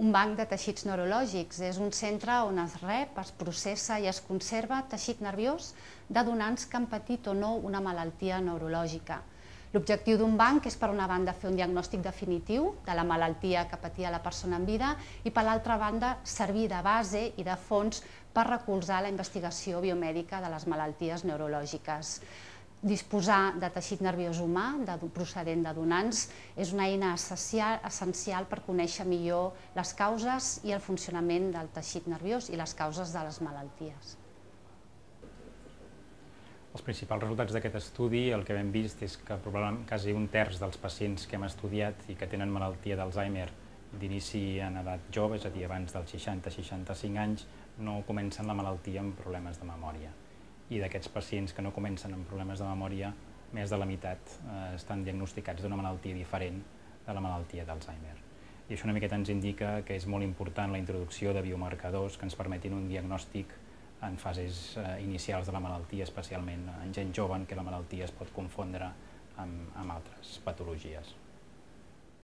Un banc de teixits neurològics és un centre on es rep, es processa i es conserva teixit nerviós de donants que han patit o no una malaltia neurològica. L'objectiu d'un banc és, per una banda, fer un diagnòstic definitiu de la malaltia que patia la persona en vida i, per l'altra banda, servir de base i de fons per recolzar la investigació biomèdica de les malalties neurològiques. Disposar de teixit nerviós humà procedent de donants és una eina essencial per conèixer millor les causes i el funcionament del teixit nerviós i les causes de les malalties. Els principals resultats d'aquest estudi, el que hem vist és que probablement quasi un terç dels pacients que hem estudiat i que tenen malaltia d'Alzheimer d'inici en edat jove, és a dir, abans dels 60-65 anys, no comencen la malaltia amb problemes de memòria. I d'aquests pacients que no comencen amb problemes de memòria, més de la meitat estan diagnosticats d'una malaltia diferent de la malaltia d'Alzheimer. I això una miqueta ens indica que és molt important la introducció de biomarcadors que ens permetin un diagnòstic en fases inicials de la malaltia, especialment en gent jove en què la malaltia es pot confondre amb altres patologies.